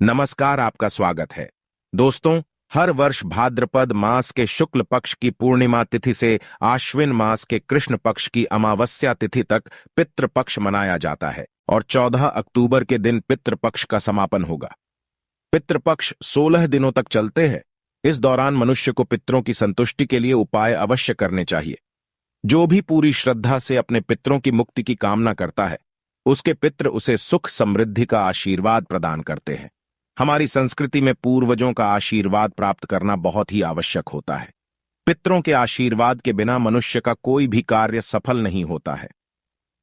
नमस्कार, आपका स्वागत है। दोस्तों, हर वर्ष भाद्रपद मास के शुक्ल पक्ष की पूर्णिमा तिथि से आश्विन मास के कृष्ण पक्ष की अमावस्या तिथि तक पितृपक्ष मनाया जाता है और 14 अक्टूबर के दिन पितृपक्ष का समापन होगा। पितृपक्ष 16 दिनों तक चलते हैं। इस दौरान मनुष्य को पितरों की संतुष्टि के लिए उपाय अवश्य करने चाहिए। जो भी पूरी श्रद्धा से अपने पितरों की मुक्ति की कामना करता है, उसके पितृ उसे सुख समृद्धि का आशीर्वाद प्रदान करते हैं। हमारी संस्कृति में पूर्वजों का आशीर्वाद प्राप्त करना बहुत ही आवश्यक होता है। पितरों के आशीर्वाद के बिना मनुष्य का कोई भी कार्य सफल नहीं होता है।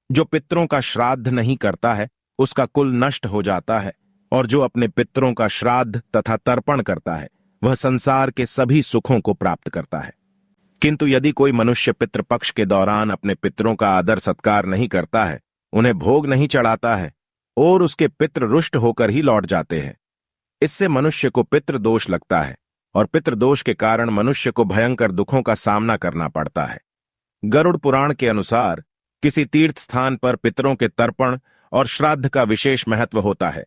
जो पितरों का श्राद्ध नहीं करता है, उसका कुल नष्ट हो जाता है, और जो अपने पितरों का श्राद्ध तथा तर्पण करता है, वह संसार के सभी सुखों को प्राप्त करता है। किंतु यदि कोई मनुष्य पितृपक्ष के दौरान अपने पितरों का आदर सत्कार नहीं करता है, उन्हें भोग नहीं चढ़ाता है और उसके पितृ रुष्ट होकर ही लौट जाते हैं, इससे मनुष्य को पितृदोष लगता है और पितृदोष के कारण मनुष्य को भयंकर दुखों का सामना करना पड़ता है। गरुड़ पुराण के अनुसार किसी तीर्थ स्थान पर पितरों के तर्पण और श्राद्ध का विशेष महत्व होता है।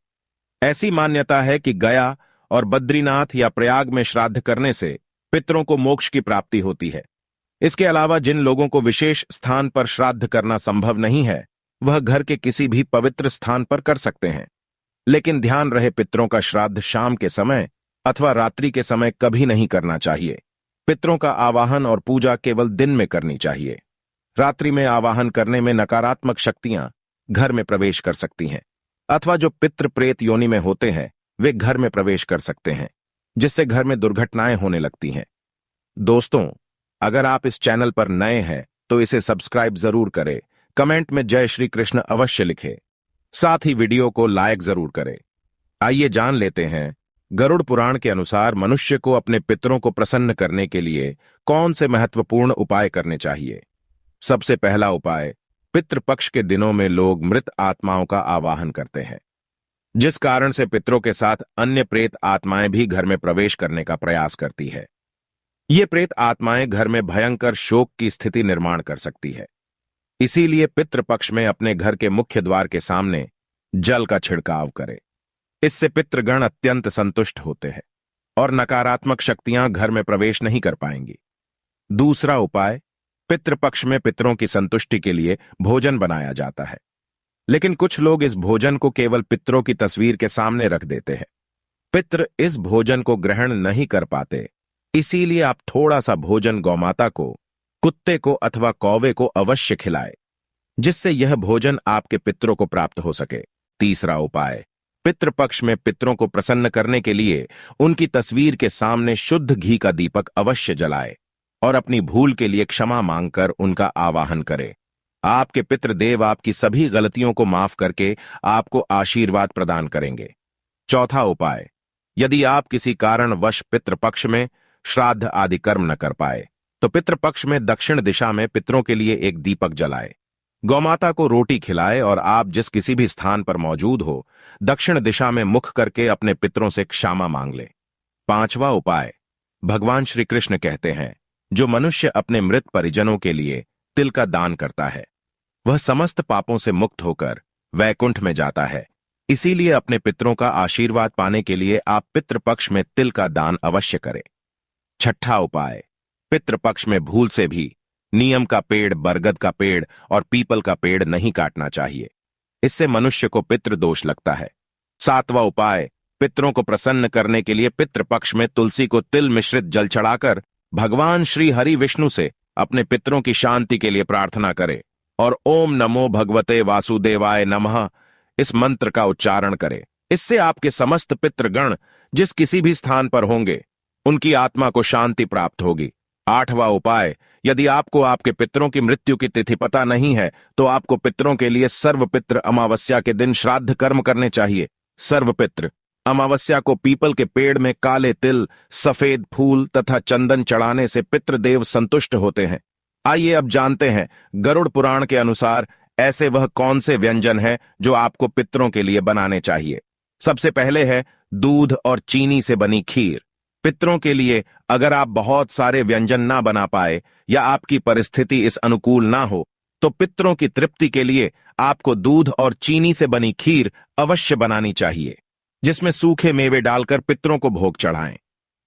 ऐसी मान्यता है कि गया और बद्रीनाथ या प्रयाग में श्राद्ध करने से पितरों को मोक्ष की प्राप्ति होती है। इसके अलावा जिन लोगों को विशेष स्थान पर श्राद्ध करना संभव नहीं है, वह घर के किसी भी पवित्र स्थान पर कर सकते हैं। लेकिन ध्यान रहे, पितरों का श्राद्ध शाम के समय अथवा रात्रि के समय कभी नहीं करना चाहिए। पितरों का आवाहन और पूजा केवल दिन में करनी चाहिए। रात्रि में आवाहन करने में नकारात्मक शक्तियां घर में प्रवेश कर सकती हैं, अथवा जो पितृ प्रेत योनि में होते हैं वे घर में प्रवेश कर सकते हैं, जिससे घर में दुर्घटनाएं होने लगती हैं। दोस्तों, अगर आप इस चैनल पर नए हैं तो इसे सब्सक्राइब जरूर करें, कमेंट में जय श्री कृष्ण अवश्य लिखें, साथ ही वीडियो को लाइक जरूर करें। आइए जान लेते हैं, गरुड़ पुराण के अनुसार मनुष्य को अपने पितरों को प्रसन्न करने के लिए कौन से महत्वपूर्ण उपाय करने चाहिए। सबसे पहला उपाय, पितृपक्ष के दिनों में लोग मृत आत्माओं का आवाहन करते हैं, जिस कारण से पितरों के साथ अन्य प्रेत आत्माएं भी घर में प्रवेश करने का प्रयास करती है। ये प्रेत आत्माएं घर में भयंकर शोक की स्थिति निर्माण कर सकती है। इसीलिए पितृपक्ष में अपने घर के मुख्य द्वार के सामने जल का छिड़काव करें। इससे पितृगण अत्यंत संतुष्ट होते हैं और नकारात्मक शक्तियां घर में प्रवेश नहीं कर पाएंगी। दूसरा उपाय, पितृपक्ष में पितरों की संतुष्टि के लिए भोजन बनाया जाता है, लेकिन कुछ लोग इस भोजन को केवल पितरों की तस्वीर के सामने रख देते हैं। पितृ इस भोजन को ग्रहण नहीं कर पाते, इसीलिए आप थोड़ा सा भोजन गौमाता को, कुत्ते को अथवा कौवे को अवश्य खिलाए, जिससे यह भोजन आपके पितरों को प्राप्त हो सके। तीसरा उपाय, पितृपक्ष में पितरों को प्रसन्न करने के लिए उनकी तस्वीर के सामने शुद्ध घी का दीपक अवश्य जलाए और अपनी भूल के लिए क्षमा मांगकर उनका आवाहन करे। आपके पितृदेव आपकी सभी गलतियों को माफ करके आपको आशीर्वाद प्रदान करेंगे। चौथा उपाय, यदि आप किसी कारणवश पितृपक्ष में श्राद्ध आदि कर्म न कर पाए तो पितृपक्ष में दक्षिण दिशा में पितरों के लिए एक दीपक जलाए, गौमाता को रोटी खिलाए और आप जिस किसी भी स्थान पर मौजूद हो, दक्षिण दिशा में मुख करके अपने पितरों से क्षमा मांग ले। पांचवा उपाय, भगवान श्री कृष्ण कहते हैं, जो मनुष्य अपने मृत परिजनों के लिए तिल का दान करता है, वह समस्त पापों से मुक्त होकर वैकुंठ में जाता है। इसीलिए अपने पितरों का आशीर्वाद पाने के लिए आप पितृपक्ष में तिल का दान अवश्य करें। छठा उपाय, पितृपक्ष में भूल से भी नीम का पेड़, बरगद का पेड़ और पीपल का पेड़ नहीं काटना चाहिए। इससे मनुष्य को पितृदोष लगता है। सातवां उपाय, पितरों को प्रसन्न करने के लिए पितृपक्ष में तुलसी को तिल मिश्रित जल चढ़ाकर भगवान श्री हरि विष्णु से अपने पितरों की शांति के लिए प्रार्थना करें और ओम नमो भगवते वासुदेवाय नमः इस मंत्र का उच्चारण करें। इससे आपके समस्त पितृगण जिस किसी भी स्थान पर होंगे, उनकी आत्मा को शांति प्राप्त होगी। आठवां उपाय, यदि आपको आपके पितरों की मृत्यु की तिथि पता नहीं है तो आपको पितरों के लिए सर्वपितृ अमावस्या के दिन श्राद्ध कर्म करने चाहिए। सर्वपितृ अमावस्या को पीपल के पेड़ में काले तिल, सफेद फूल तथा चंदन चढ़ाने से पितृदेव संतुष्ट होते हैं। आइए अब जानते हैं, गरुड़ पुराण के अनुसार ऐसे वह कौन से व्यंजन हैं जो आपको पितरों के लिए बनाने चाहिए। सबसे पहले है दूध और चीनी से बनी खीर। पितरों के लिए अगर आप बहुत सारे व्यंजन ना बना पाए या आपकी परिस्थिति इस अनुकूल ना हो, तो पितरों की तृप्ति के लिए आपको दूध और चीनी से बनी खीर अवश्य बनानी चाहिए। जिसमें सूखे मेवे डालकर पितरों को भोग चढ़ाएं।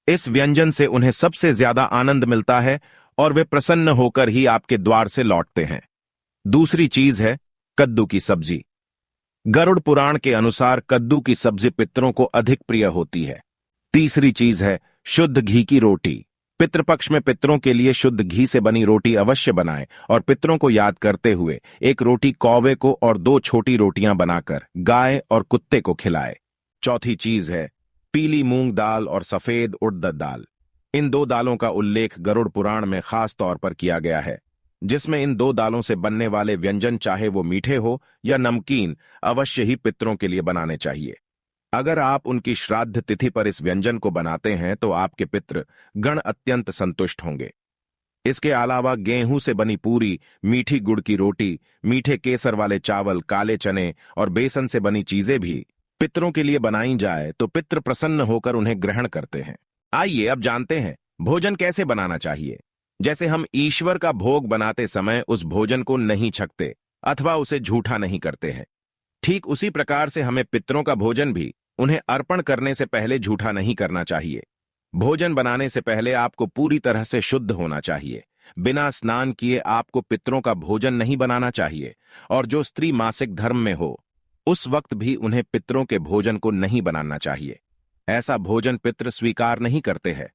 इस व्यंजन से उन्हें सबसे ज्यादा आनंद मिलता है और वे प्रसन्न होकर ही आपके द्वार से लौटते हैं। दूसरी चीज है कद्दू की सब्जी। गरुड़ पुराण के अनुसार कद्दू की सब्जी पितरों को अधिक प्रिय होती है। तीसरी चीज है शुद्ध घी की रोटी। पितृपक्ष में पितरों के लिए शुद्ध घी से बनी रोटी अवश्य बनाएं और पितरों को याद करते हुए एक रोटी कौवे को और 2 छोटी रोटियां बनाकर गाय और कुत्ते को खिलाएं। चौथी चीज है पीली मूंग दाल और सफेद उड़द दाल। इन 2 दालों का उल्लेख गरुड़ पुराण में खास तौर पर किया गया है, जिसमें इन 2 दालों से बनने वाले व्यंजन चाहे वो मीठे हो या नमकीन अवश्य ही पितरों के लिए बनाने चाहिए। अगर आप उनकी श्राद्ध तिथि पर इस व्यंजन को बनाते हैं तो आपके पितृ गण अत्यंत संतुष्ट होंगे। इसके अलावा गेहूं से बनी पूरी, मीठी गुड़ की रोटी, मीठे केसर वाले चावल, काले चने और बेसन से बनी चीजें भी पितरों के लिए बनाई जाए तो पितृ प्रसन्न होकर उन्हें ग्रहण करते हैं। आइए अब जानते हैं भोजन कैसे बनाना चाहिए। जैसे हम ईश्वर का भोग बनाते समय उस भोजन को नहीं छकते अथवा उसे झूठा नहीं करते हैं, ठीक उसी प्रकार से हमें पितरों का भोजन भी उन्हें अर्पण करने से पहले झूठा नहीं करना चाहिए। भोजन बनाने से पहले आपको पूरी तरह से शुद्ध होना चाहिए। बिना स्नान किए आपको पितरों का भोजन नहीं बनाना चाहिए और जो स्त्री मासिक धर्म में हो उस वक्त भी उन्हें पितरों के भोजन को नहीं बनाना चाहिए। ऐसा भोजन पितृ स्वीकार नहीं करते हैं।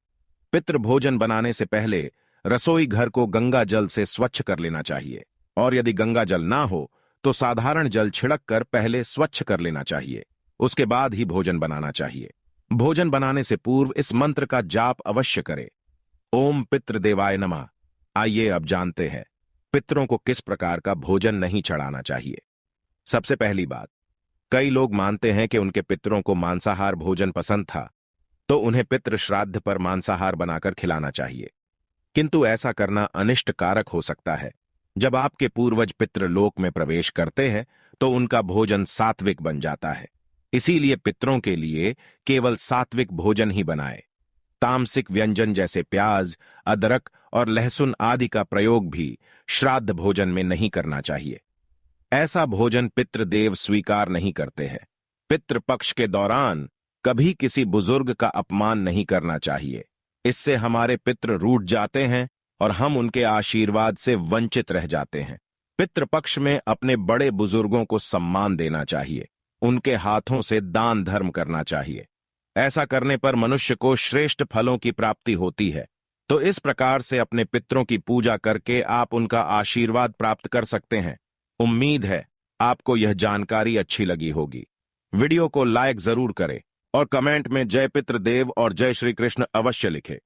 पितृ भोजन बनाने से पहले रसोई घर को गंगा जल से स्वच्छ कर लेना चाहिए और यदि गंगा जल ना हो तो साधारण जल छिड़क कर पहले स्वच्छ कर लेना चाहिए। उसके बाद ही भोजन बनाना चाहिए। भोजन बनाने से पूर्व इस मंत्र का जाप अवश्य करें, ओम पितृदेवाय नमः। आइए अब जानते हैं पितरों को किस प्रकार का भोजन नहीं चढ़ाना चाहिए। सबसे पहली बात, कई लोग मानते हैं कि उनके पितरों को मांसाहार भोजन पसंद था तो उन्हें पितृ श्राद्ध पर मांसाहार बनाकर खिलाना चाहिए, किंतु ऐसा करना अनिष्ट कारक हो सकता है। जब आपके पूर्वज पितृलोक में प्रवेश करते हैं तो उनका भोजन सात्विक बन जाता है। इसीलिए पितरों के लिए केवल सात्विक भोजन ही बनाए। तामसिक व्यंजन जैसे प्याज, अदरक और लहसुन आदि का प्रयोग भी श्राद्ध भोजन में नहीं करना चाहिए। ऐसा भोजन पितृदेव स्वीकार नहीं करते हैं। पितृपक्ष के दौरान कभी किसी बुजुर्ग का अपमान नहीं करना चाहिए। इससे हमारे पितृ रूठ जाते हैं और हम उनके आशीर्वाद से वंचित रह जाते हैं। पितृपक्ष में अपने बड़े बुजुर्गों को सम्मान देना चाहिए। उनके हाथों से दान धर्म करना चाहिए। ऐसा करने पर मनुष्य को श्रेष्ठ फलों की प्राप्ति होती है। तो इस प्रकार से अपने पितरों की पूजा करके आप उनका आशीर्वाद प्राप्त कर सकते हैं। उम्मीद है आपको यह जानकारी अच्छी लगी होगी। वीडियो को लाइक जरूर करें और कमेंट में जय पितृदेव और जय श्री कृष्ण अवश्य लिखें।